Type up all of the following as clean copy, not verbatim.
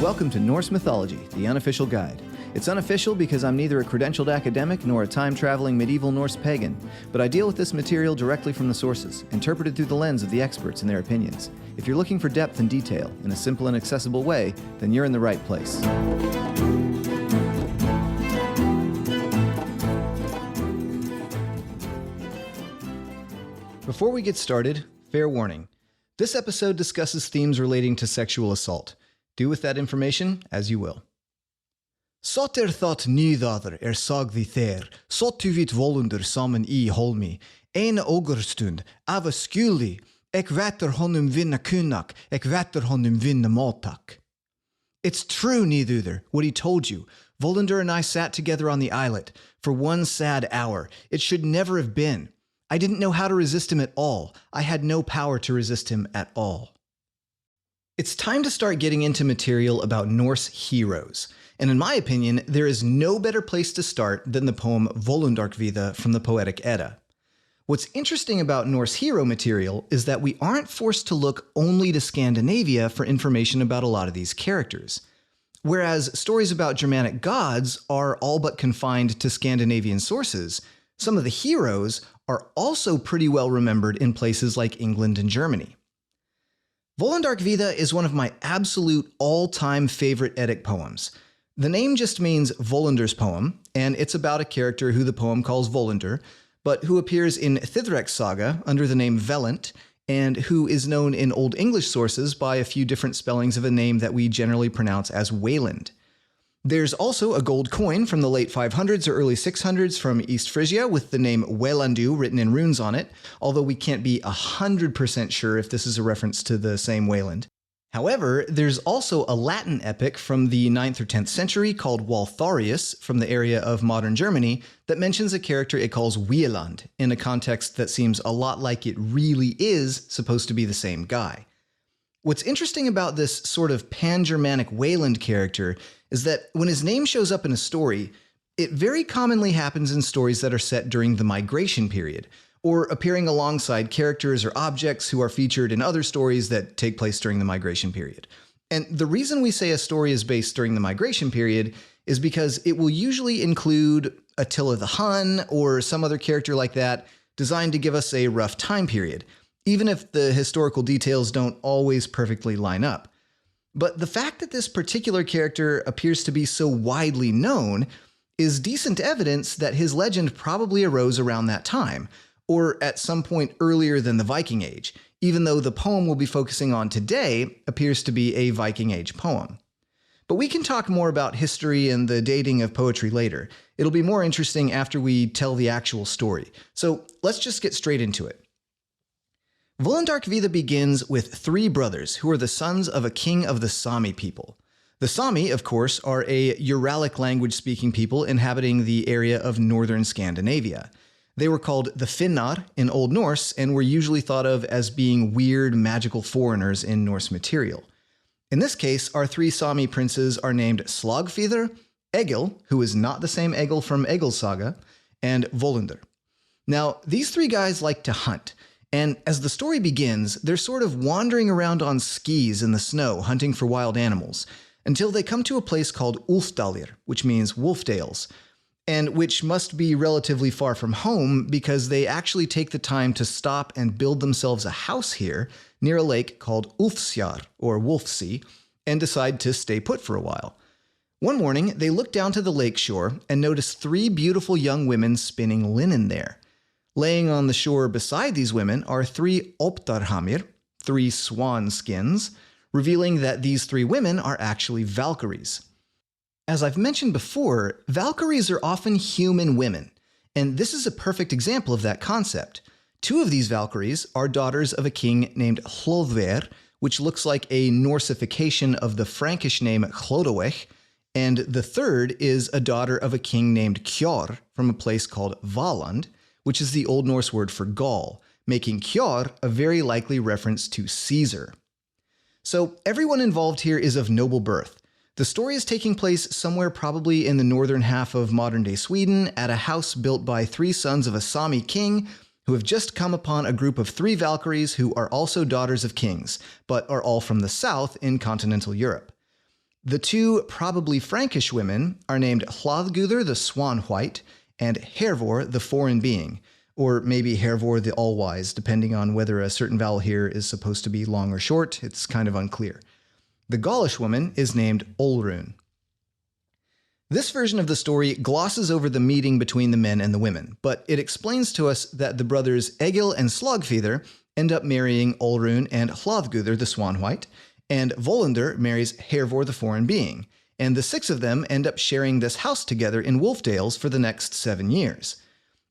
Welcome to Norse Mythology, the unofficial guide. It's unofficial because I'm neither a credentialed academic nor a time-traveling medieval Norse pagan, but I deal with this material directly from the sources, interpreted through the lens of the experts and their opinions. If you're looking for depth and detail in a simple and accessible way, then you're in the right place. Before we get started, fair warning. This episode discusses themes relating to sexual assault. Do with that information as you will. Þáttr thought nýðaðr sagði þér, sóttu vit Völundar saman í holmi, eina ogurstund, ava skuli, ek vetter honum vinna kunnak, ek vetter honum vinna mátak. It's true, Nýðuðr, what he told you. Völundar and I sat together on the islet for one sad hour. It should never have been. I didn't know how to resist him at all. I had no power to resist him at all. It's time to start getting into material about Norse heroes. And in my opinion, there is no better place to start than the poem Völundarkviða from the Poetic Edda. What's interesting about Norse hero material is that we aren't forced to look only to Scandinavia for information about a lot of these characters. Whereas stories about Germanic gods are all but confined to Scandinavian sources, some of the heroes are also pretty well remembered in places like England and Germany. Völundarkviða is one of my absolute all-time favorite Eddic poems. The name just means Völundar's poem, and it's about a character who the poem calls Völundar, but who appears in Þáttr saga under the name Velent, and who is known in Old English sources by a few different spellings of a name that we generally pronounce as Wayland. There's also a gold coin from the late 500s or early 600s from East Frisia with the name Waylandu written in runes on it, although we can't be 100% sure if this is a reference to the same Wayland. However, there's also a Latin epic from the 9th or 10th century called Waltharius from the area of modern Germany that mentions a character it calls Wieland in a context that seems a lot like it really is supposed to be the same guy. What's interesting about this sort of pan-Germanic Wayland character is that when his name shows up in a story, it very commonly happens in stories that are set during the migration period, or appearing alongside characters or objects who are featured in other stories that take place during the migration period. And the reason we say a story is based during the migration period is because it will usually include Attila the Hun or some other character like that designed to give us a rough time period, even if the historical details don't always perfectly line up. But the fact that this particular character appears to be so widely known is decent evidence that his legend probably arose around that time, or at some point earlier than the Viking Age, even though the poem we'll be focusing on today appears to be a Viking Age poem. But we can talk more about history and the dating of poetry later. It'll be more interesting after we tell the actual story. So let's just get straight into it. Völundarkviða begins with three brothers who are the sons of a king of the Sami people. The Sami, of course, are a Uralic language-speaking people inhabiting the area of northern Scandinavia. They were called the Finnar in Old Norse and were usually thought of as being weird, magical foreigners in Norse material. In this case, our three Sami princes are named Slagfidr, Egil, who is not the same Egil from Egil's saga, and Völundar. Now, these three guys like to hunt. And as the story begins, they're sort of wandering around on skis in the snow, hunting for wild animals, until they come to a place called Ulfdalir, which means wolf dales, and which must be relatively far from home because they actually take the time to stop and build themselves a house here near a lake called Ulfsjar, or Wolfsea, and decide to stay put for a while. One morning, they look down to the lake shore and notice three beautiful young women spinning linen there. Laying on the shore beside these women are three optarhamir, three swan skins, revealing that these three women are actually valkyries. As I've mentioned before, valkyries are often human women, and this is a perfect example of that concept. Two of these valkyries are daughters of a king named Hlodver, which looks like a Norsification of the Frankish name Hlodawech, and the third is a daughter of a king named Kjor from a place called Valand, which is the Old Norse word for Gaul, making Kjor a very likely reference to Caesar. So everyone involved here is of noble birth. The story is taking place somewhere probably in the northern half of modern-day Sweden at a house built by three sons of a Sami king who have just come upon a group of three valkyries who are also daughters of kings, but are all from the south in continental Europe. The two probably Frankish women are named Hlaðgudr the Swan-White and Hervor the Foreign Being, or maybe Hervor the All-Wise, depending on whether a certain vowel here is supposed to be long or short. It's kind of unclear. The Gaulish woman is named Olrun. This version of the story glosses over the meeting between the men and the women, but it explains to us that the brothers Egil and Slagfidr end up marrying Olrun and Hlaðgudr the Swan-White, and Völundar marries Hervor the Foreign Being, and the 6 of them end up sharing this house together in Wolfdales for the next 7 years.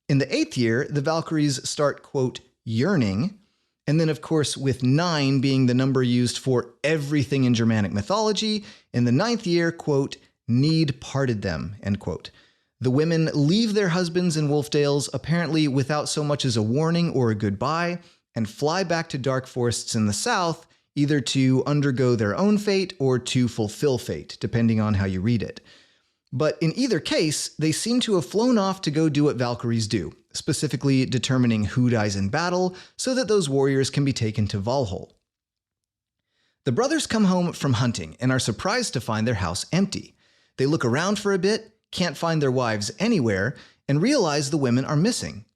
In the 8th year, the Valkyries start, quote, yearning, and then, of course, with 9 being the number used for everything in Germanic mythology, in the 9th year, quote, need parted them, end quote. The women leave their husbands in Wolfdales apparently without so much as a warning or a goodbye, and fly back to dark forests in the south, either to undergo their own fate or to fulfill fate, depending on how you read it. But in either case, they seem to have flown off to go do what Valkyries do, specifically determining who dies in battle so that those warriors can be taken to Valhall. The brothers come home from hunting and are surprised to find their house empty. They look around for a bit, can't find their wives anywhere, and realize the women are missing.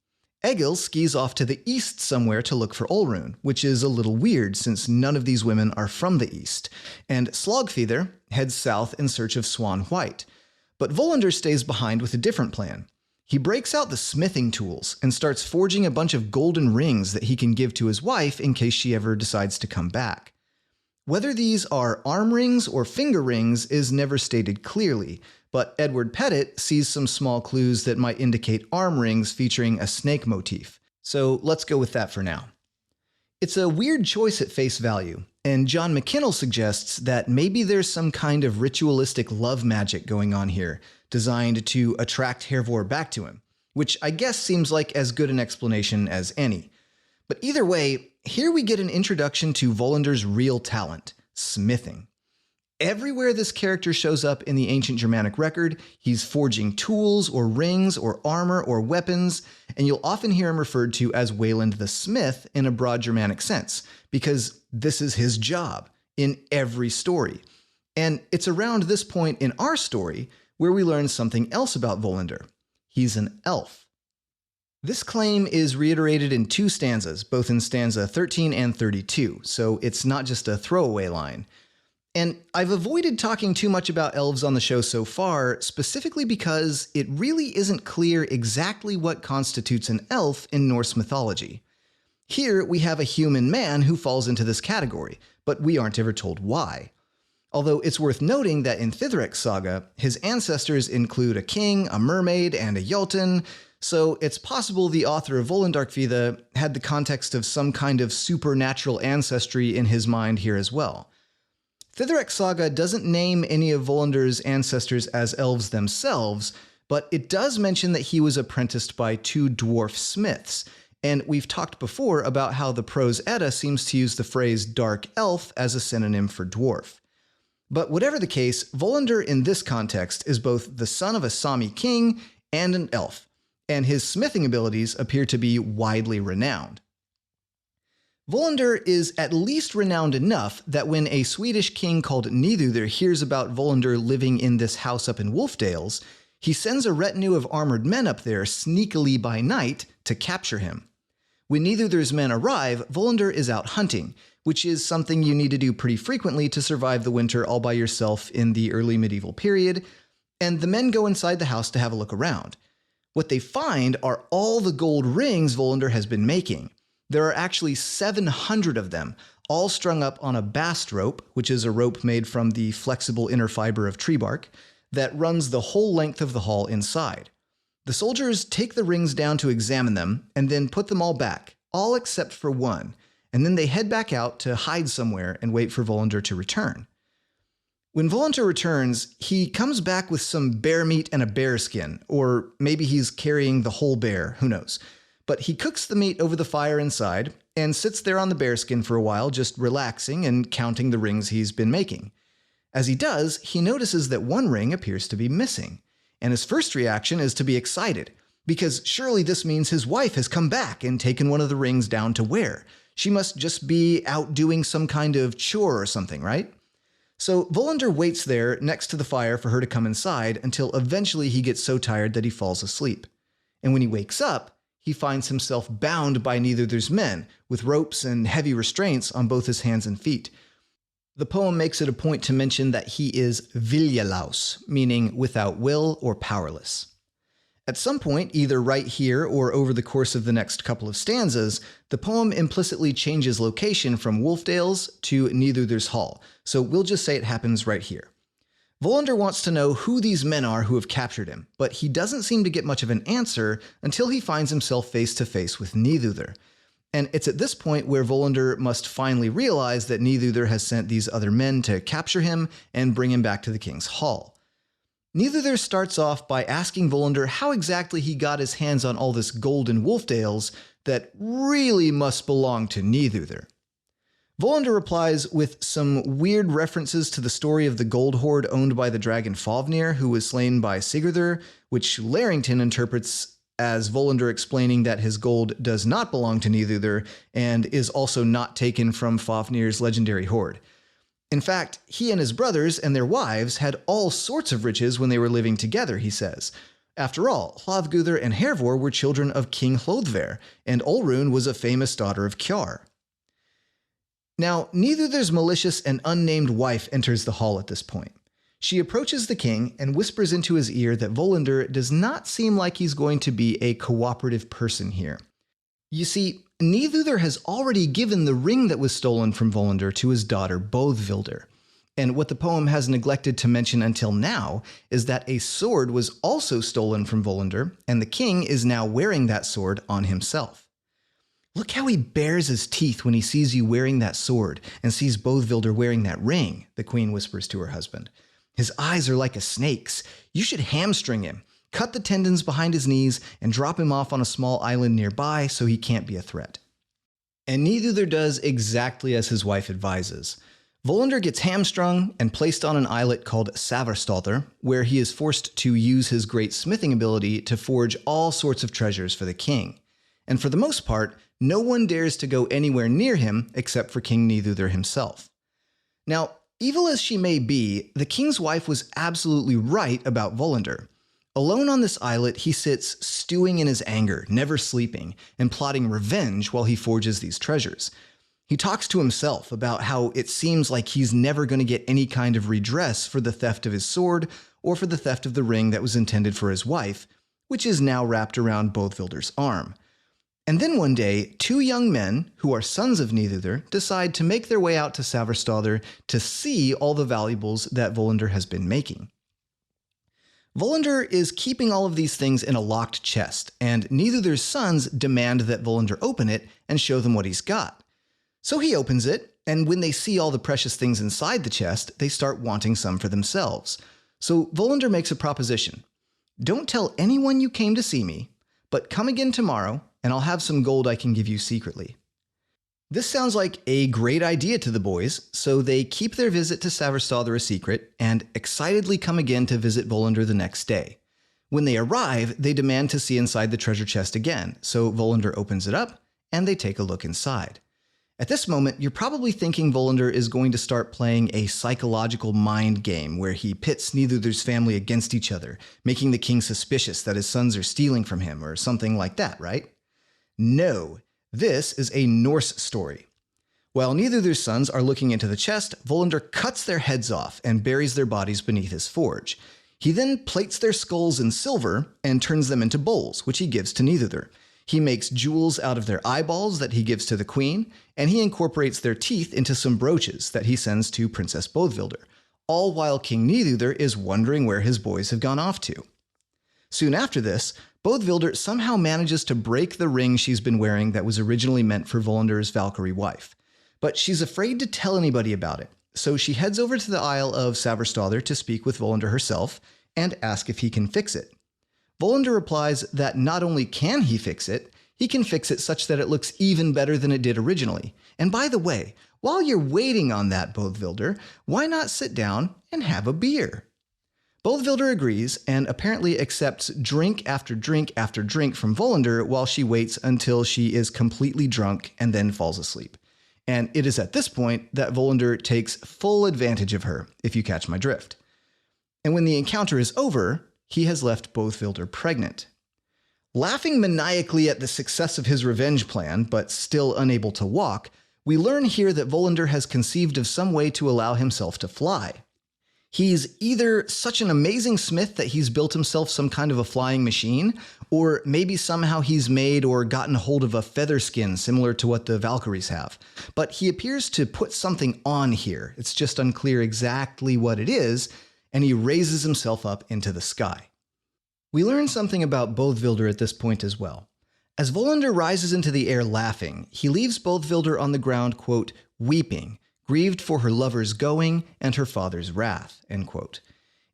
Egil skis off to the east somewhere to look for Olrun, which is a little weird since none of these women are from the east, and Slagfidr heads south in search of Swan-White. But Völundar stays behind with a different plan. He breaks out the smithing tools and starts forging a bunch of golden rings that he can give to his wife in case she ever decides to come back. Whether these are arm rings or finger rings is never stated clearly, but Edward Pettit sees some small clues that might indicate arm rings featuring a snake motif. So let's go with that for now. It's a weird choice at face value, and John McKinnel suggests that maybe there's some kind of ritualistic love magic going on here, designed to attract Hervor back to him, which I guess seems like as good an explanation as any. But either way, here we get an introduction to Völundar's real talent, smithing. Everywhere this character shows up in the ancient Germanic record, he's forging tools or rings or armor or weapons, and you'll often hear him referred to as Wayland the Smith in a broad Germanic sense, because this is his job in every story. And it's around this point in our story where we learn something else about Völundar. He's an elf. This claim is reiterated in 2 stanzas, both in stanza 13 and 32, so it's not just a throwaway line. And I've avoided talking too much about elves on the show so far, specifically because it really isn't clear exactly what constitutes an elf in Norse mythology. Here we have a human man who falls into this category, but we aren't ever told why. Although it's worth noting that in Þáttr saga, his ancestors include a king, a mermaid, and a Jotun, so it's possible the author of Völundarkviða had the context of some kind of supernatural ancestry in his mind here as well. Þáttr saga doesn't name any of Völundar's ancestors as elves themselves, but it does mention that he was apprenticed by 2 dwarf smiths, and we've talked before about how the prose Edda seems to use the phrase dark elf as a synonym for dwarf. But whatever the case, Völundar in this context is both the son of a Sami king and an elf, and his smithing abilities appear to be widely renowned. Völundar is at least renowned enough that when a Swedish king called Nidudr hears about Völundar living in this house up in Wolfdales, he sends a retinue of armored men up there sneakily by night to capture him. When Nidudr's men arrive, Völundar is out hunting, which is something you need to do pretty frequently to survive the winter all by yourself in the early medieval period, and the men go inside the house to have a look around. What they find are all the gold rings Völundar has been making. There are actually 700 of them, all strung up on a bast rope, which is a rope made from the flexible inner fiber of tree bark, that runs the whole length of the hall inside. The soldiers take the rings down to examine them, and then put them all back, all except for one, and then they head back out to hide somewhere and wait for Völundar to return. When Völundar returns, he comes back with some bear meat and a bear skin, or maybe he's carrying the whole bear, who knows. But he cooks the meat over the fire inside, and sits there on the bearskin for a while, just relaxing and counting the rings he's been making. As he does, he notices that one ring appears to be missing, and his first reaction is to be excited, because surely this means his wife has come back and taken one of the rings down to wear. She must just be out doing some kind of chore or something, right? So Völundar waits there next to the fire for her to come inside until eventually he gets so tired that he falls asleep. And when he wakes up, he finds himself bound by Nidudr's men with ropes and heavy restraints on both his hands and feet. The poem makes it a point to mention that he is viljalaus, meaning without will or powerless. At some point, either right here or over the course of the next couple of stanzas, the poem implicitly changes location from Wolfdale's to Nidudr's hall, so we'll just say it happens right here. Völundar wants to know who these men are who have captured him, but he doesn't seem to get much of an answer until he finds himself face to face with Nidudr. And it's at this point where Völundar must finally realize that Nidudr has sent these other men to capture him and bring him back to the king's hall. Nidudr starts off by asking Völundar how exactly he got his hands on all this gold in Wolfdales that really must belong to Nidudr. Völundar replies with some weird references to the story of the gold hoard owned by the dragon Fafnir, who was slain by Sigurd, which Larrington interprets as Völundar explaining that his gold does not belong to Nidudr and is also not taken from Fafnir's legendary hoard. In fact, he and his brothers and their wives had all sorts of riches when they were living together, he says. After all, Hlaðgudr and Hervor were children of King Hlöðver, and Olrun was a famous daughter of Kjar. Now, Nidudr's malicious and unnamed wife enters the hall at this point. She approaches the king and whispers into his ear that Völundar does not seem like he's going to be a cooperative person here. You see, Nidudr has already given the ring that was stolen from Völundar to his daughter Boðvildr. And what the poem has neglected to mention until now is that a sword was also stolen from Völundar, and the king is now wearing that sword on himself. Look how he bares his teeth when he sees you wearing that sword and sees Boðvildr wearing that ring, the queen whispers to her husband. His eyes are like a snake's. You should hamstring him. Cut the tendons behind his knees, and drop him off on a small island nearby so he can't be a threat. And Nidudr does exactly as his wife advises. Völundar gets hamstrung and placed on an islet called Savarstothr, where he is forced to use his great smithing ability to forge all sorts of treasures for the king. And for the most part, no one dares to go anywhere near him except for King Nidudr himself. Now, evil as she may be, the king's wife was absolutely right about Völundar. Alone on this islet, he sits stewing in his anger, never sleeping, and plotting revenge while he forges these treasures. He talks to himself about how it seems like he's never going to get any kind of redress for the theft of his sword or for the theft of the ring that was intended for his wife, which is now wrapped around Boðvildar's arm. And then one day, two young men, who are sons of Nidudr, decide to make their way out to Savarstothr to see all the valuables that Völundar has been making. Völundar is keeping all of these things in a locked chest, and Nidudr's sons demand that Völundar open it and show them what he's got. So he opens it, and when they see all the precious things inside the chest, they start wanting some for themselves. So Völundar makes a proposition. Don't tell anyone you came to see me, but come again tomorrow, and I'll have some gold I can give you secretly. This sounds like a great idea to the boys, so they keep their visit to Savarstothr a secret and excitedly come again to visit Völundar the next day. When they arrive, they demand to see inside the treasure chest again, so Völundar opens it up, and they take a look inside. At this moment, you're probably thinking Völundar is going to start playing a psychological mind game where he pits Nidudr's family against each other, making the king suspicious that his sons are stealing from him or something like that, right? No. This is a Norse story. While Nidudr's sons are looking into the chest, Völundar cuts their heads off and buries their bodies beneath his forge. He then plates their skulls in silver and turns them into bowls, which he gives to Nidudr. He makes jewels out of their eyeballs that he gives to the queen, and he incorporates their teeth into some brooches that he sends to Princess Boðvildr, all while King Nidudr is wondering where his boys have gone off to. Soon after this, Boðvildr somehow manages to break the ring she's been wearing that was originally meant for Völundar's Valkyrie wife. But she's afraid to tell anybody about it, so she heads over to the Isle of Savarstothr to speak with Völundar herself and ask if he can fix it. Völundar replies that not only can he fix it, he can fix it such that it looks even better than it did originally. And by the way, while you're waiting on that, Boðvildr, why not sit down and have a beer? Boðvildr agrees and apparently accepts drink after drink after drink from Völundar while she waits until she is completely drunk and then falls asleep. and it is at this point that Völundr takes full advantage of her, if you catch my drift. And when the encounter is over, he has left Bothvilder pregnant. Laughing maniacally at the success of his revenge plan, but still unable to walk, we learn here that Völundr has conceived of some way to allow himself to fly. He's either such an amazing smith that he's built himself some kind of a flying machine, or maybe somehow he's made or gotten hold of a feather skin similar to what the valkyries have. But he appears to put something on here. It's just unclear exactly what it is, and he raises himself up into the sky. We learn something about Bothvilder at this point as well. As Völundr rises into the air laughing, he leaves Bothvilder on the ground, quote, weeping, grieved for her lover's going and her father's wrath, end quote.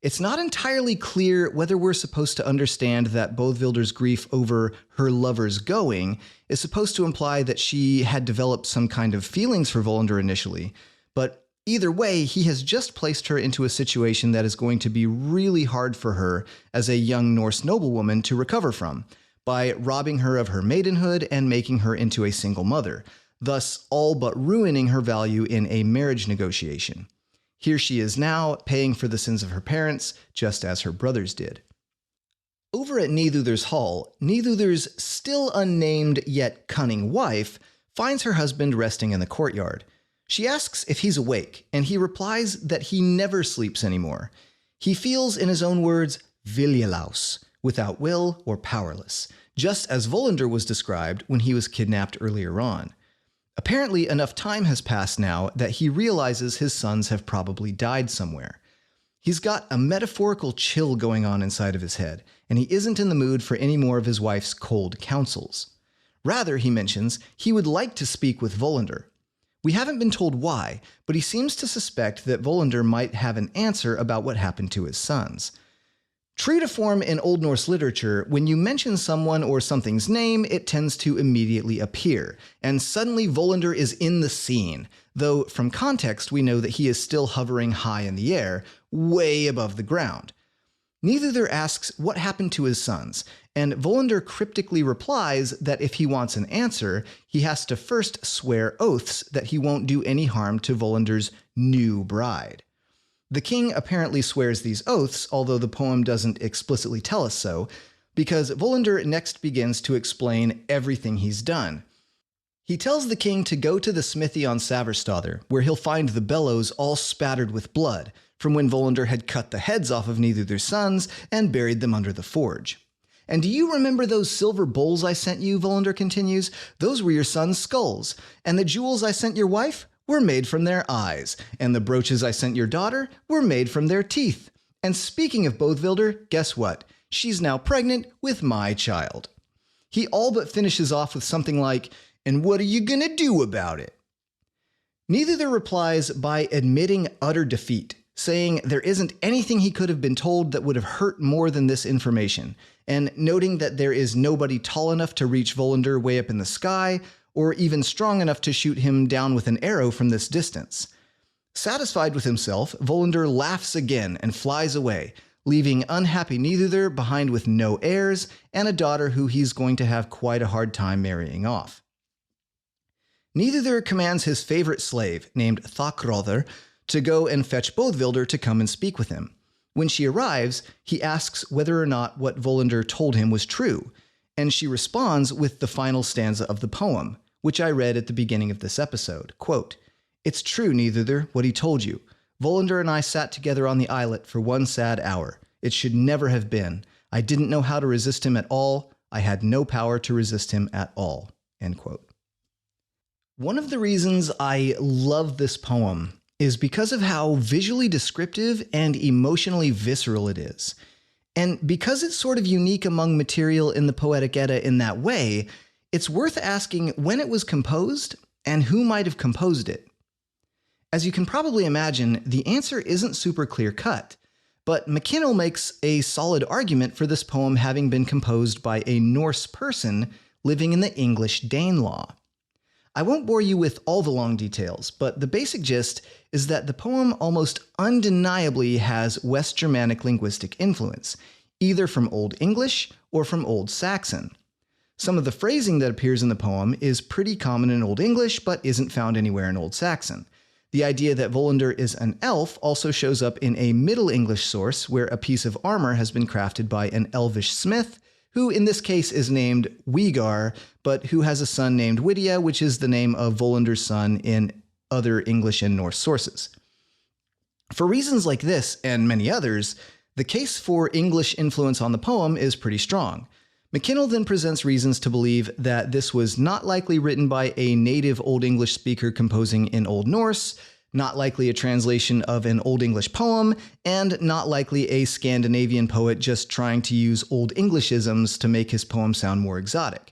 It's not entirely clear whether we're supposed to understand that Bothvilder's grief over her lover's going is supposed to imply that she had developed some kind of feelings for Völundr initially, but either way, he has just placed her into a situation that is going to be really hard for her as a young Norse noblewoman to recover from, by robbing her of her maidenhood and making her into a single mother, thus all but ruining her value in a marriage negotiation. Here she is now, paying for the sins of her parents, just as her brothers did. Over at Nidudr's hall, Nidudr's still unnamed yet cunning wife finds her husband resting in the courtyard. She asks if he's awake, and he replies that he never sleeps anymore. He feels, in his own words, viljalaus, without will or powerless, just as Völundr was described when he was kidnapped earlier on. Apparently, enough time has passed now that he realizes his sons have probably died somewhere. He's got a metaphorical chill going on inside of his head, and he isn't in the mood for any more of his wife's cold counsels. Rather, he mentions, he would like to speak with Völundr. We haven't been told why, but he seems to suspect that Völundr might have an answer about what happened to his sons. True to form in Old Norse literature, when you mention someone or something's name, it tends to immediately appear, and suddenly Völundr is in the scene, though from context we know that he is still hovering high in the air, way above the ground. Nidudr asks what happened to his sons, and Völundr cryptically replies that if he wants an answer, he has to first swear oaths that he won't do any harm to Völundr's new bride. The king apparently swears these oaths, although the poem doesn't explicitly tell us so, because Völundr next begins to explain everything he's done. He tells the king to go to the smithy on Saverstother, where he'll find the bellows all spattered with blood, from when Völundr had cut the heads off of Nidudr's sons and buried them under the forge. And do you remember those silver bowls I sent you, Völundr continues? Those were your sons' skulls. And the jewels I sent your wife were made from their eyes. And the brooches I sent your daughter were made from their teeth. And speaking of Bothvilder, guess what? She's now pregnant with my child. He all but finishes off with something like, and what are you gonna do about it? Nidudr replies by admitting utter defeat, saying there isn't anything he could have been told that would have hurt more than this information, and noting that there is nobody tall enough to reach Völundr way up in the sky, or even strong enough to shoot him down with an arrow from this distance. Satisfied with himself, Völundr laughs again and flies away, leaving unhappy Nidudr behind with no heirs and a daughter who he's going to have quite a hard time marrying off. Nidudr commands his favorite slave, named þáttr, to go and fetch Bothvilder to come and speak with him. When she arrives, he asks whether or not what Völundr told him was true, and she responds with the final stanza of the poem, which I read at the beginning of this episode. Quote, "It's true, Nidudr, what he told you. Völundr and I sat together on the islet for one sad hour. It should never have been. I didn't know how to resist him at all. I had no power to resist him at all." End quote. One of the reasons I love this poem is because of how visually descriptive and emotionally visceral it is. And because it's sort of unique among material in the Poetic Edda in that way, it's worth asking when it was composed and who might have composed it. As you can probably imagine, the answer isn't super clear-cut, but McKinnel makes a solid argument for this poem having been composed by a Norse person living in the English Danelaw. I won't bore you with all the long details, but the basic gist is that the poem almost undeniably has West Germanic linguistic influence, either from Old English or from Old Saxon. Some of the phrasing that appears in the poem is pretty common in Old English, but isn't found anywhere in Old Saxon. The idea that Völundr is an elf also shows up in a Middle English source where a piece of armor has been crafted by an elvish smith, who in this case is named Wigar, but who has a son named Widia, which is the name of Völundr's son in other English and Norse sources. For reasons like this, and many others, the case for English influence on the poem is pretty strong. McKinnel then presents reasons to believe that this was not likely written by a native Old English speaker composing in Old Norse, not likely a translation of an Old English poem, and not likely a Scandinavian poet just trying to use Old Englishisms to make his poem sound more exotic.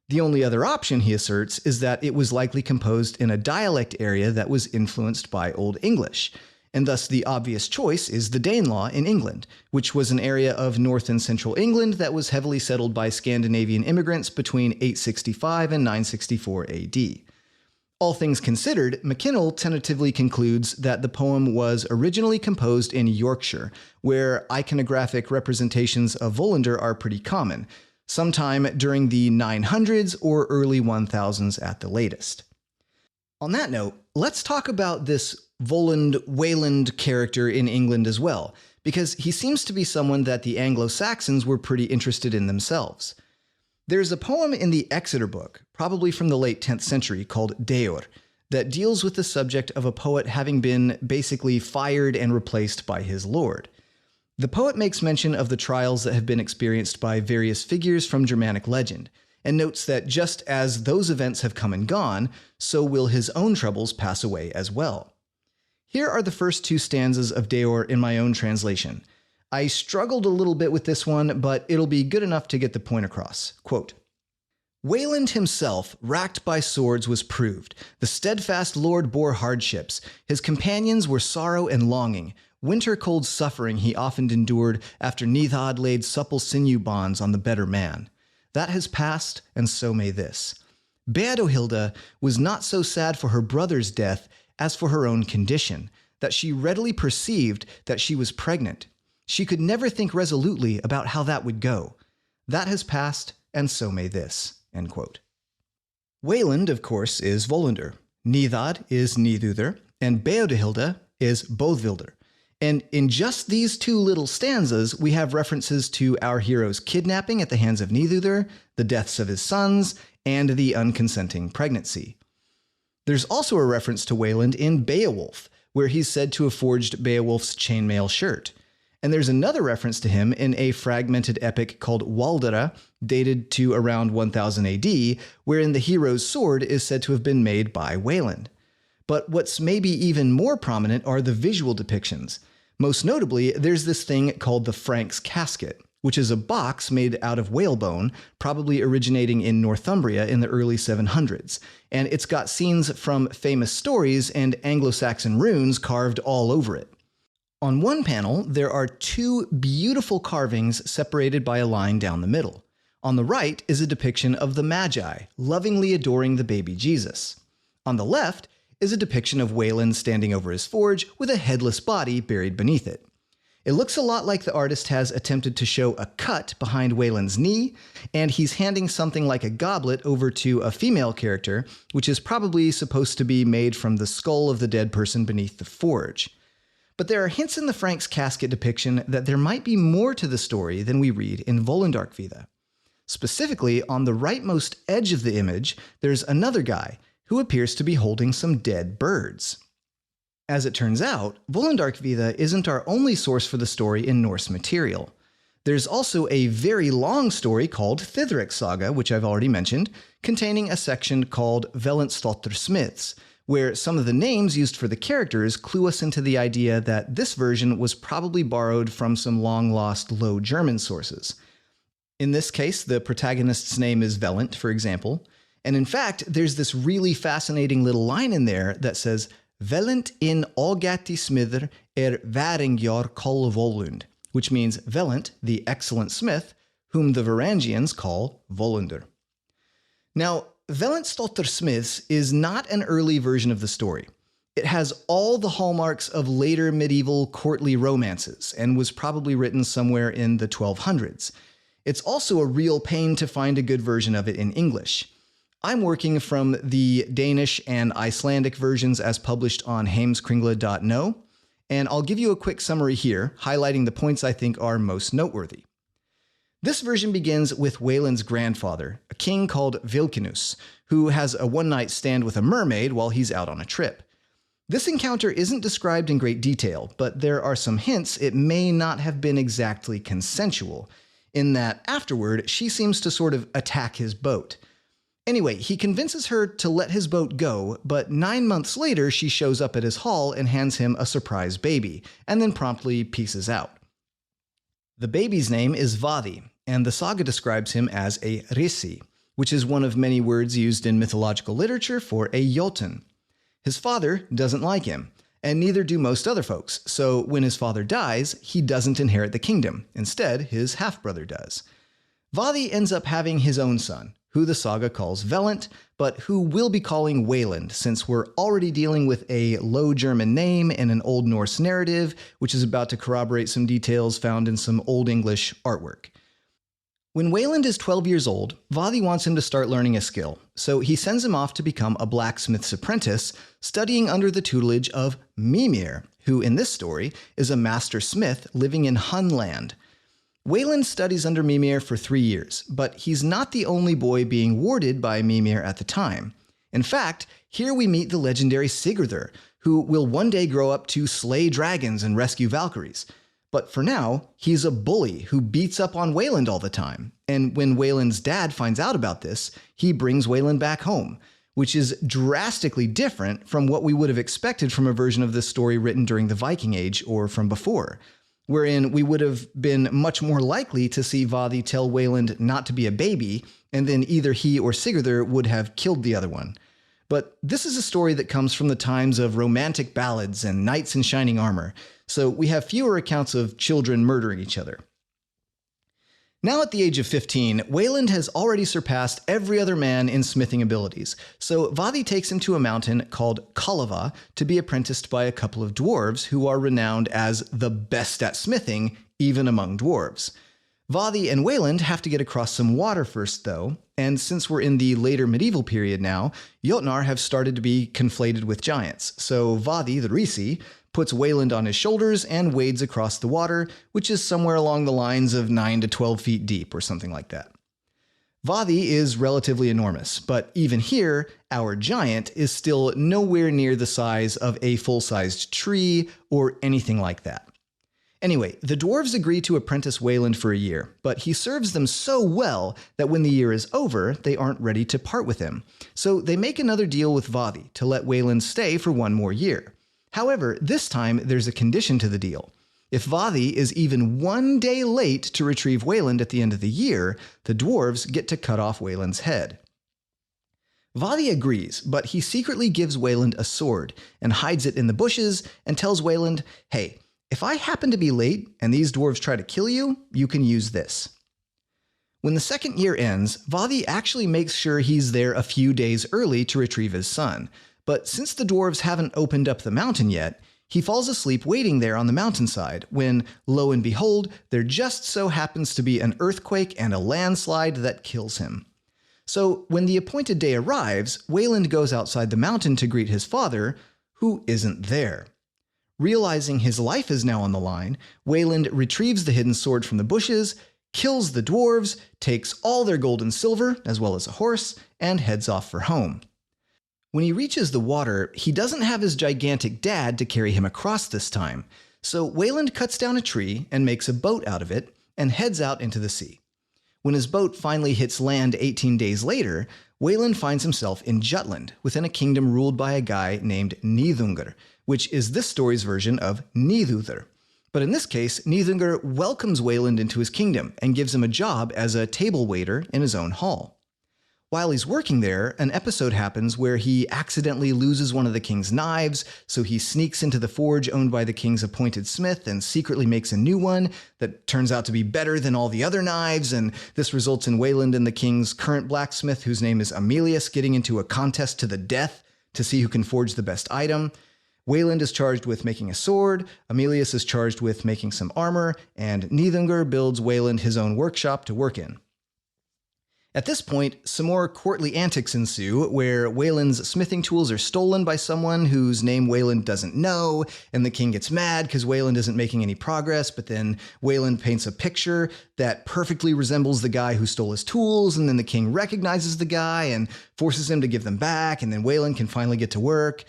The only other option, he asserts, is that it was likely composed in a dialect area that was influenced by Old English, and thus the obvious choice is the Danelaw in England, which was an area of North and Central England that was heavily settled by Scandinavian immigrants between 865 and 964 AD. All things considered, McKinnel tentatively concludes that the poem was originally composed in Yorkshire, where iconographic representations of Völundr are pretty common, sometime during the 900s or early 1000s at the latest. On that note, let's talk about this Wayland character in England as well, because he seems to be someone that the Anglo-Saxons were pretty interested in themselves. There's a poem in the Exeter book, probably from the late 10th century, called Deor, that deals with the subject of a poet having been basically fired and replaced by his lord. The poet makes mention of the trials that have been experienced by various figures from Germanic legend, and notes that just as those events have come and gone, so will his own troubles pass away as well. Here are the first two stanzas of Deor in my own translation. I struggled a little bit with this one, but it'll be good enough to get the point across. Quote, Wayland himself, racked by swords, was proved. The steadfast lord bore hardships. His companions were sorrow and longing. Winter-cold suffering he often endured after Nithad laid supple sinew bonds on the better man. That has passed, and so may this. Beadohilda was not so sad for her brother's death as for her own condition, that she readily perceived that she was pregnant. She could never think resolutely about how that would go. That has passed, and so may this. End quote. Wayland, of course, is Völundr. Nithad is Nidudr, and Beadohilda is Boðvildur. And in just these two little stanzas, we have references to our hero's kidnapping at the hands of Nidudr, the deaths of his sons, and the unconsenting pregnancy. There's also a reference to Wayland in Beowulf, where he's said to have forged Beowulf's chainmail shirt. And there's another reference to him in a fragmented epic called Waldara, dated to around 1000 AD, wherein the hero's sword is said to have been made by Wayland. But what's maybe even more prominent are the visual depictions. Most notably, there's this thing called the Frank's casket, which is a box made out of whalebone, probably originating in Northumbria in the early 700s, and it's got scenes from famous stories and Anglo-Saxon runes carved all over it. On one panel, there are two beautiful carvings separated by a line down the middle. On the right is a depiction of the Magi, lovingly adoring the baby Jesus. On the left is a depiction of Wayland standing over his forge with a headless body buried beneath it. It looks a lot like the artist has attempted to show a cut behind Wayland's knee, and he's handing something like a goblet over to a female character, which is probably supposed to be made from the skull of the dead person beneath the forge. But there are hints in the Frank's casket depiction that there might be more to the story than we read in Völundarkviða. Specifically, on the rightmost edge of the image, there's another guy who appears to be holding some dead birds. As it turns out, Völundarkviða isn't our only source for the story in Norse material. There's also a very long story called Þáttr Saga, which I've already mentioned, containing a section called Velents þáttr smiðs, where some of the names used for the characters clue us into the idea that this version was probably borrowed from some long-lost Low German sources. In this case, the protagonist's name is Velent, for example, and in fact, there's this really fascinating little line in there that says, Velent in ágæti smiðr varingjar kall Völund, which means Velent, the excellent smith, whom the Varangians call Völundr. Now, Velents þáttr smiðs is not an early version of the story. It has all the hallmarks of later medieval courtly romances and was probably written somewhere in the 1200s. It's also a real pain to find a good version of it in English. I'm working from the Danish and Icelandic versions as published on heimskringla.no, and I'll give you a quick summary here, highlighting the points I think are most noteworthy. This version begins with Wayland's grandfather, a king called Vilkinus, who has a one-night stand with a mermaid while he's out on a trip. This encounter isn't described in great detail, but there are some hints it may not have been exactly consensual, in that afterward she seems to sort of attack his boat. Anyway, he convinces her to let his boat go, but 9 months later she shows up at his hall and hands him a surprise baby, and then promptly pieces out. The baby's name is Vadi, and the saga describes him as a risi, which is one of many words used in mythological literature for a jotun. His father doesn't like him, and neither do most other folks, so when his father dies, he doesn't inherit the kingdom. Instead, his half-brother does. Vadi ends up having his own son, who the saga calls Velent, but who we'll be calling Wayland, since we're already dealing with a Low German name and an Old Norse narrative, which is about to corroborate some details found in some Old English artwork. When Wayland is 12 years old, Vadi wants him to start learning a skill, so he sends him off to become a blacksmith's apprentice, studying under the tutelage of Mimir, who in this story is a master smith living in Hunland. Wayland studies under Mimir for 3 years, but he's not the only boy being warded by Mimir at the time. In fact, here we meet the legendary Sigurd, who will one day grow up to slay dragons and rescue valkyries. But for now, he's a bully who beats up on Wayland all the time. And when Wayland's dad finds out about this, he brings Wayland back home, which is drastically different from what we would have expected from a version of this story written during the Viking Age or from before, wherein we would have been much more likely to see Vadi tell Wayland not to be a baby, and then either he or Sigurd would have killed the other one. But this is a story that comes from the times of romantic ballads and knights in shining armor, so we have fewer accounts of children murdering each other. Now at the age of 15, Wayland has already surpassed every other man in smithing abilities, so Vadi takes him to a mountain called Kaleva to be apprenticed by a couple of dwarves who are renowned as the best at smithing, even among dwarves. Vadi and Wayland have to get across some water first, though, and since we're in the later medieval period now, Jotnar have started to be conflated with giants, so Vadi, the Risi, puts Wayland on his shoulders and wades across the water, which is somewhere along the lines of 9 to 12 feet deep or something like that. Vadi is relatively enormous, but even here, our giant is still nowhere near the size of a full-sized tree or anything like that. Anyway, the dwarves agree to apprentice Wayland for a year, but he serves them so well that when the year is over, they aren't ready to part with him. So they make another deal with Vadi to let Wayland stay for 1 more year. However, this time there's a condition to the deal. If Vadi is even 1 day late to retrieve Wayland at the end of the year, the dwarves get to cut off Wayland's head. Vadi agrees, but he secretly gives Wayland a sword and hides it in the bushes and tells Wayland, "Hey, if I happen to be late and these dwarves try to kill you, you can use this." When the second year ends, Vadi actually makes sure he's there a few days early to retrieve his son. But since the dwarves haven't opened up the mountain yet, he falls asleep waiting there on the mountainside when, lo and behold, there just so happens to be an earthquake and a landslide that kills him. So when the appointed day arrives, Wayland goes outside the mountain to greet his father, who isn't there. Realizing his life is now on the line, Wayland retrieves the hidden sword from the bushes, kills the dwarves, takes all their gold and silver, as well as a horse, and heads off for home. When he reaches the water, he doesn't have his gigantic dad to carry him across this time, so Wayland cuts down a tree and makes a boat out of it and heads out into the sea. When his boat finally hits land 18 days later, Wayland finds himself in Jutland, within a kingdom ruled by a guy named Nidhungr, which is this story's version of Nidhúðr. But in this case, Nidhungr welcomes Wayland into his kingdom and gives him a job as a table waiter in his own hall. While he's working there, an episode happens where he accidentally loses one of the king's knives, so he sneaks into the forge owned by the king's appointed smith and secretly makes a new one that turns out to be better than all the other knives, and this results in Wayland and the king's current blacksmith, whose name is Amelius, getting into a contest to the death to see who can forge the best item. Wayland is charged with making a sword, Amelius is charged with making some armor, and Nidhungr builds Wayland his own workshop to work in. At this point, some more courtly antics ensue, where Wayland's smithing tools are stolen by someone whose name Wayland doesn't know, and the king gets mad because Wayland isn't making any progress, but then Wayland paints a picture that perfectly resembles the guy who stole his tools, and then the king recognizes the guy and forces him to give them back, and then Wayland can finally get to work.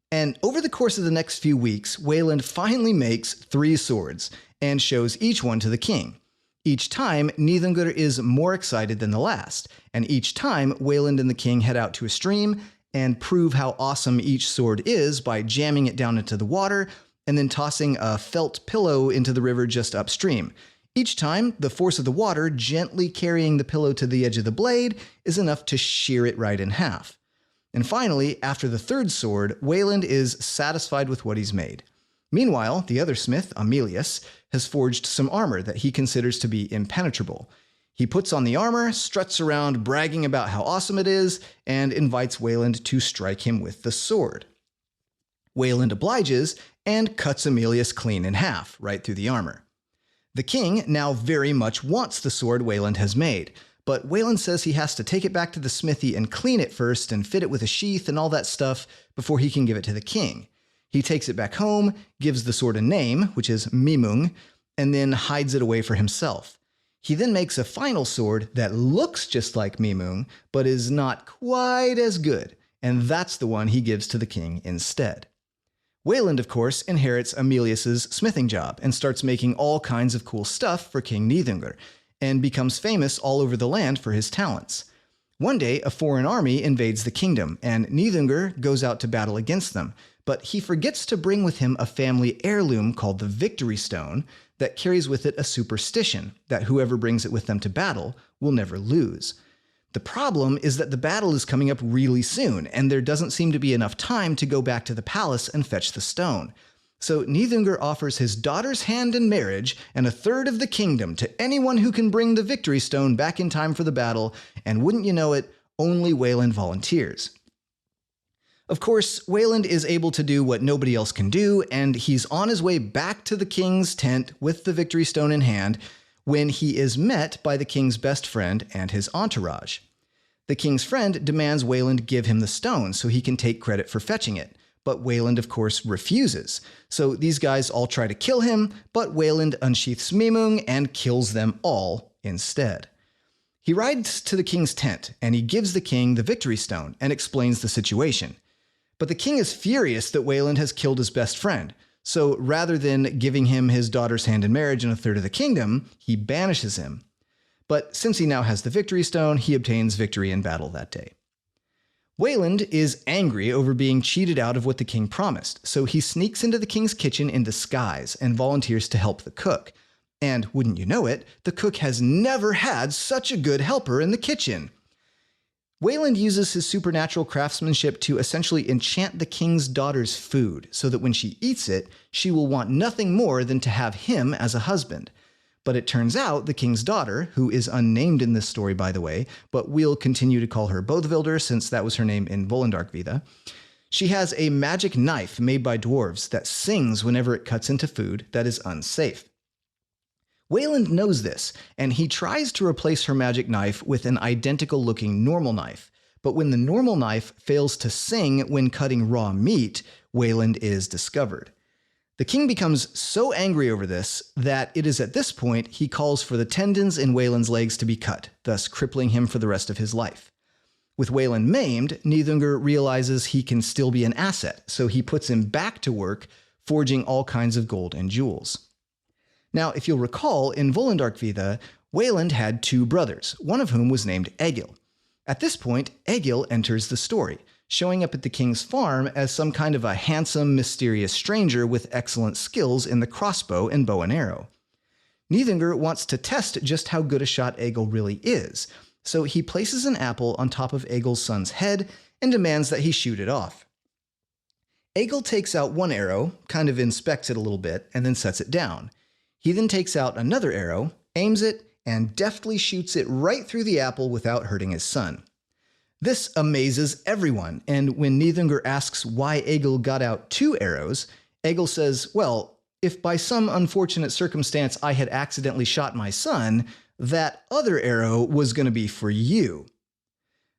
And over the course of the next few weeks, Wayland finally makes 3 swords, and shows each one to the king. Each time, Nidhungr is more excited than the last, and each time, Wayland and the king head out to a stream and prove how awesome each sword is by jamming it down into the water and then tossing a felt pillow into the river just upstream. Each time, the force of the water gently carrying the pillow to the edge of the blade is enough to shear it right in half. And finally, after the 3rd sword, Wayland is satisfied with what he's made. Meanwhile, the other smith, Amelius, has forged some armor that he considers to be impenetrable. He puts on the armor, struts around bragging about how awesome it is, and invites Wayland to strike him with the sword. Wayland obliges and cuts Amelius clean in half, right through the armor. The king now very much wants the sword Wayland has made, but Wayland says he has to take it back to the smithy and clean it first and fit it with a sheath and all that stuff before he can give it to the king. He takes it back home, gives the sword a name, which is maiming, and then hides it away for himself. He then makes a final sword that looks just like maiming, but is not quite as good, and that's the one he gives to the king instead. Wayland, of course, inherits Amelius's smithing job and starts making all kinds of cool stuff for King Nidhungr, and becomes famous all over the land for his talents. One day, a foreign army invades the kingdom, and Nidhungr goes out to battle against them, but he forgets to bring with him a family heirloom called the Victory Stone that carries with it a superstition that whoever brings it with them to battle will never lose. The problem is that the battle is coming up really soon, and there doesn't seem to be enough time to go back to the palace and fetch the stone. So Nidhungr offers his daughter's hand in marriage and a 1/3 of the kingdom to anyone who can bring the Victory Stone back in time for the battle, and wouldn't you know it, only Wayland volunteers. Of course, Wayland is able to do what nobody else can do, and he's on his way back to the king's tent with the Victory Stone in hand when he is met by the king's best friend and his entourage. The king's friend demands Wayland give him the stone so he can take credit for fetching it, but Wayland, of course, refuses. So these guys all try to kill him, but Wayland unsheaths maiming and kills them all instead. He rides to the king's tent, and he gives the king the Victory Stone and explains the situation. But the king is furious that Wayland has killed his best friend, so rather than giving him his daughter's hand in marriage and a 1/3 of the kingdom, he banishes him. But since he now has the Victory Stone, he obtains victory in battle that day. Wayland is angry over being cheated out of what the king promised, so he sneaks into the king's kitchen in disguise and volunteers to help the cook. And wouldn't you know it, the cook has never had such a good helper in the kitchen. Wayland uses his supernatural craftsmanship to essentially enchant the king's daughter's food, so that when she eats it, she will want nothing more than to have him as a husband. But it turns out the king's daughter, who is unnamed in this story by the way, but we'll continue to call her Bothvilder since that was her name in Völundarkviða, she has a magic knife made by dwarves that sings whenever it cuts into food that is unsafe. Wayland knows this, and he tries to replace her magic knife with an identical-looking normal knife. But when the normal knife fails to sing when cutting raw meat, Wayland is discovered. The king becomes so angry over this that it is at this point he calls for the tendons in Wayland's legs to be cut, thus crippling him for the rest of his life. With Wayland maimed, Nidhungr realizes he can still be an asset, so he puts him back to work, forging all kinds of gold and jewels. Now, if you'll recall, in Völundarkviða, Wayland had 2 brothers, one of whom was named Egil. At this point, Egil enters the story, showing up at the king's farm as some kind of a handsome, mysterious stranger with excellent skills in the crossbow and bow and arrow. Nidhungr wants to test just how good a shot Egil really is, so he places an apple on top of Egil's son's head and demands that he shoot it off. Egil takes out one arrow, kind of inspects it a little bit, and then sets it down. He then takes out another arrow, aims it, and deftly shoots it right through the apple without hurting his son. This amazes everyone, and when Nidhungr asks why Egil got out 2 arrows, Egil says, well, if by some unfortunate circumstance I had accidentally shot my son, that other arrow was going to be for you.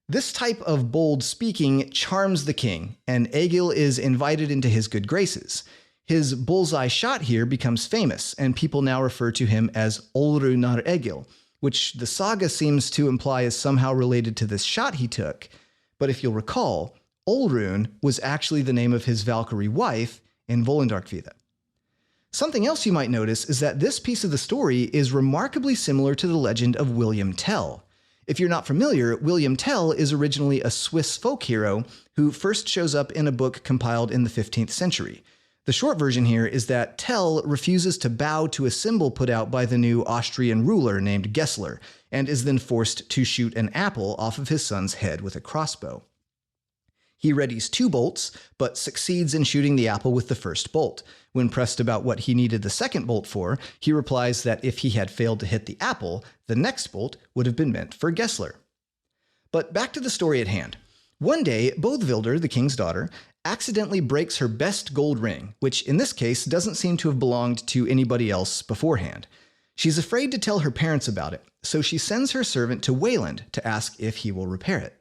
This type of bold speaking charms the king, and Egil is invited into his good graces. His bullseye shot here becomes famous, and people now refer to him as Olrunar Egil, which the saga seems to imply is somehow related to this shot he took. But if you'll recall, Olrun was actually the name of his Valkyrie wife in Völundarkviða. Something else you might notice is that this piece of the story is remarkably similar to the legend of William Tell. If you're not familiar, William Tell is originally a Swiss folk hero who first shows up in a book compiled in the 15th century. The short version here is that Tell refuses to bow to a symbol put out by the new Austrian ruler named Gessler, and is then forced to shoot an apple off of his son's head with a crossbow. He readies 2 bolts, but succeeds in shooting the apple with the first bolt. When pressed about what he needed the second bolt for, he replies that if he had failed to hit the apple, the next bolt would have been meant for Gessler. But back to the story at hand. One day, Bothvildur, the king's daughter, accidentally breaks her best gold ring, which in this case doesn't seem to have belonged to anybody else beforehand. She's afraid to tell her parents about it, so she sends her servant to Wayland to ask if he will repair it.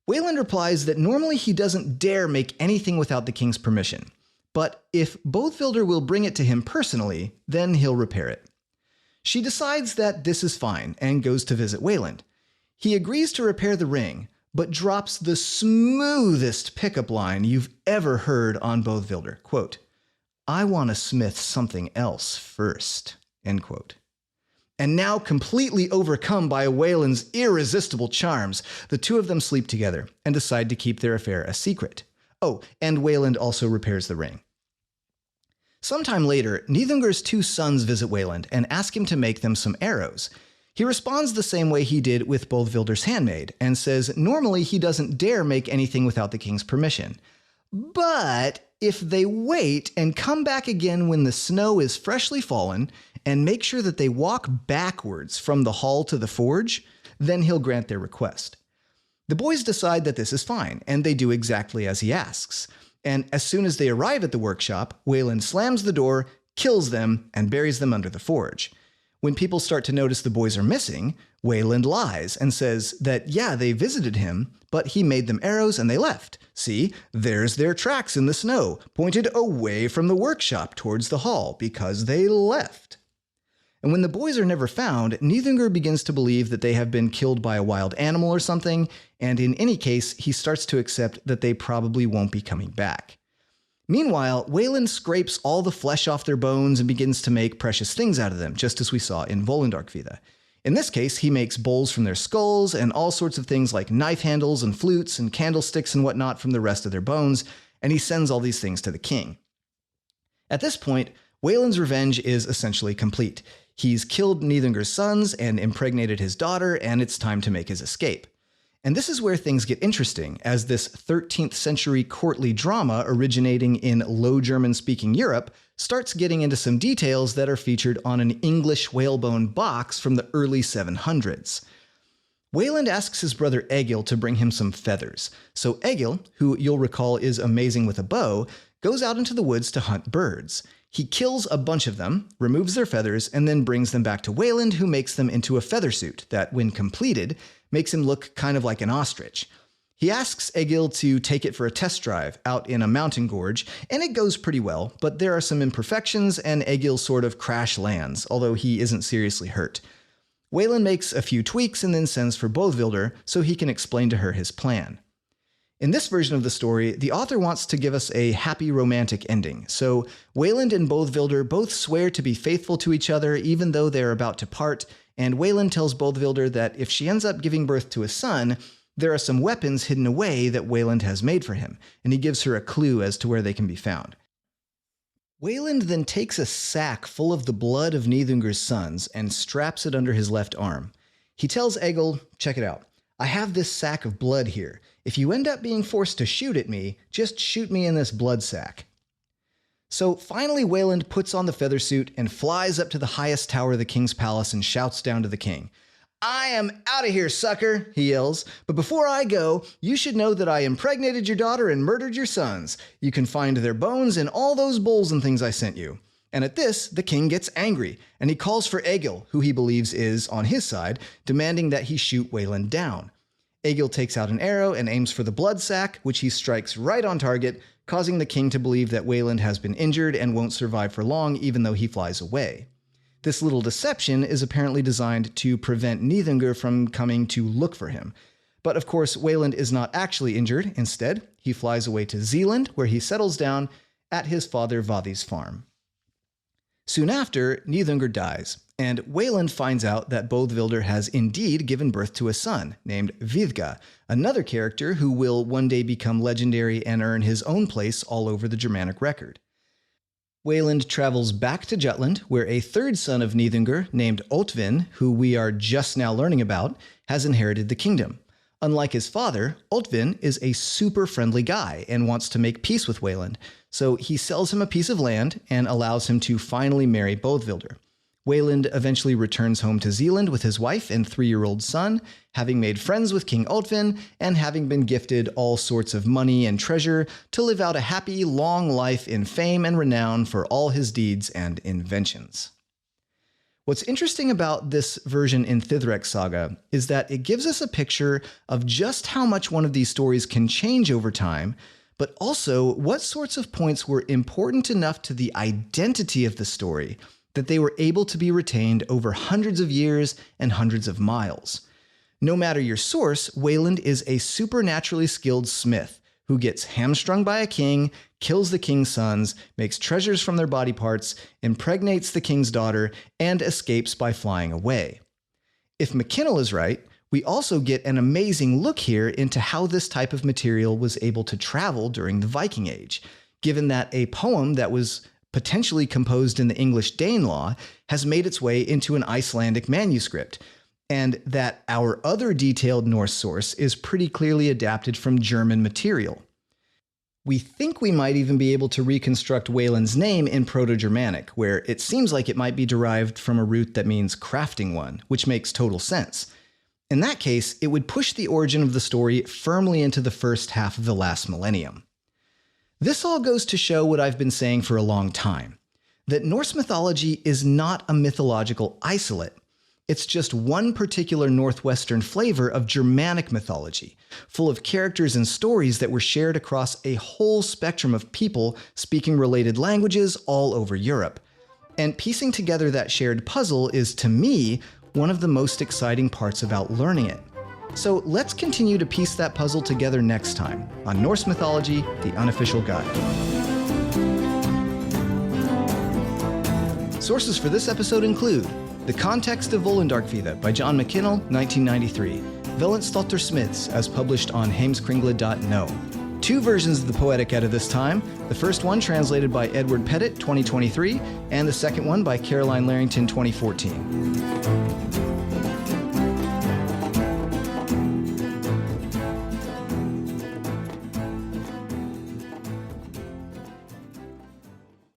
Wayland replies that normally he doesn't dare make anything without the king's permission, but if Bothvildur will bring it to him personally, then he'll repair it. She decides that this is fine and goes to visit Wayland. He agrees to repair the ring, but drops the smoothest pickup line you've ever heard on Bothvildur. Quote, "I want to smith something else first," end quote. And now completely overcome by Wayland's irresistible charms, the two of them sleep together and decide to keep their affair a secret. Oh, and Wayland also repairs the ring. Sometime later, Nidhungr's 2 sons visit Wayland and ask him to make them some arrows. He responds the same way he did with Bothvildur's handmaid, and says normally he doesn't dare make anything without the king's permission. But if they wait and come back again when the snow is freshly fallen, and make sure that they walk backwards from the hall to the forge, then he'll grant their request. The boys decide that this is fine, and they do exactly as he asks. And as soon as they arrive at the workshop, Wayland slams the door, kills them, and buries them under the forge. When people start to notice the boys are missing, Wayland lies and says that, yeah, they visited him, but he made them arrows and they left. See, there's their tracks in the snow, pointed away from the workshop towards the hall, because they left. And when the boys are never found, Nidhungr begins to believe that they have been killed by a wild animal or something, and in any case, he starts to accept that they probably won't be coming back. Meanwhile, Wayland scrapes all the flesh off their bones and begins to make precious things out of them, just as we saw in Völundarkviða. In this case, he makes bowls from their skulls and all sorts of things like knife handles and flutes and candlesticks and whatnot from the rest of their bones, and he sends all these things to the king. At this point, Wayland's revenge is essentially complete. He's killed Nidhungr's sons and impregnated his daughter, and it's time to make his escape. And this is where things get interesting, as this 13th century courtly drama originating in Low German-speaking Europe starts getting into some details that are featured on an English whalebone box from the early 700s. Wayland asks his brother Egil to bring him some feathers, so Egil, who you'll recall is amazing with a bow, goes out into the woods to hunt birds. He kills a bunch of them, removes their feathers, and then brings them back to Wayland, who makes them into a feather suit that, when completed, makes him look kind of like an ostrich. He asks Egil to take it for a test drive out in a mountain gorge, and it goes pretty well, but there are some imperfections, and Egil sort of crash lands, although he isn't seriously hurt. Wayland makes a few tweaks and then sends for Bothvildur so he can explain to her his plan. In this version of the story, the author wants to give us a happy romantic ending, so Wayland and Bothvildur both swear to be faithful to each other even though they're about to part, and Wayland tells Bothvildur that if she ends up giving birth to a son, there are some weapons hidden away that Wayland has made for him, and he gives her a clue as to where they can be found. Wayland then takes a sack full of the blood of Nidhungr's sons and straps it under his left arm. He tells Egil, check it out, I have this sack of blood here. If you end up being forced to shoot at me, just shoot me in this blood sack. So finally Wayland puts on the feather suit and flies up to the highest tower of the king's palace and shouts down to the king, "I am out of here, sucker," he yells. "But before I go, you should know that I impregnated your daughter and murdered your sons. You can find their bones in all those bowls and things I sent you." And at this, the king gets angry, and he calls for Egil, who he believes is on his side, demanding that he shoot Wayland down. Egil takes out an arrow and aims for the blood sac, which he strikes right on target, causing the king to believe that Wayland has been injured and won't survive for long, even though he flies away. This little deception is apparently designed to prevent Nidhungr from coming to look for him. But of course, Wayland is not actually injured. Instead, he flies away to Zealand, where he settles down at his father Vadi's farm. Soon after, Nidhungr dies, and Wayland finds out that Boðvildur has indeed given birth to a son named Vidga, another character who will one day become legendary and earn his own place all over the Germanic record. Wayland travels back to Jutland, where a third son of Nidhungr, named Otvin, who we are just now learning about, has inherited the kingdom. Unlike his father, Otvin is a super friendly guy and wants to make peace with Wayland, so he sells him a piece of land and allows him to finally marry Boðvildur. Wayland eventually returns home to Zealand with his wife and 3-year-old son, having made friends with King Otvin and having been gifted all sorts of money and treasure to live out a happy, long life in fame and renown for all his deeds and inventions. What's interesting about this version in Þiðreks Saga is that it gives us a picture of just how much one of these stories can change over time, but also what sorts of points were important enough to the identity of the story that they were able to be retained over hundreds of years and hundreds of miles. No matter your source, Wayland is a supernaturally skilled smith who gets hamstrung by a king, kills the king's sons, makes treasures from their body parts, impregnates the king's daughter, and escapes by flying away. If McKinnel is right, we also get an amazing look here into how this type of material was able to travel during the Viking Age, given that a poem that was potentially composed in the English Danelaw, has made its way into an Icelandic manuscript, and that our other detailed Norse source is pretty clearly adapted from German material. We think we might even be able to reconstruct Wayland's name in Proto-Germanic, where it seems like it might be derived from a root that means crafting one, which makes total sense. In that case, it would push the origin of the story firmly into the first half of the last millennium. This all goes to show what I've been saying for a long time, that Norse mythology is not a mythological isolate. It's just one particular Northwestern flavor of Germanic mythology, full of characters and stories that were shared across a whole spectrum of people speaking related languages all over Europe. And piecing together that shared puzzle is, to me, one of the most exciting parts about learning it. So let's continue to piece that puzzle together next time on Norse Mythology, the Unofficial Guide. Sources for this episode include The Context of Völundarkviða by John McKinnel, 1993, Velents þáttr smiðs, as published on heimskringla.no. 2 versions of the Poetic Edda this time, the first one translated by Pettit, 2023, and the second one by Carolyne Larrington, 2014.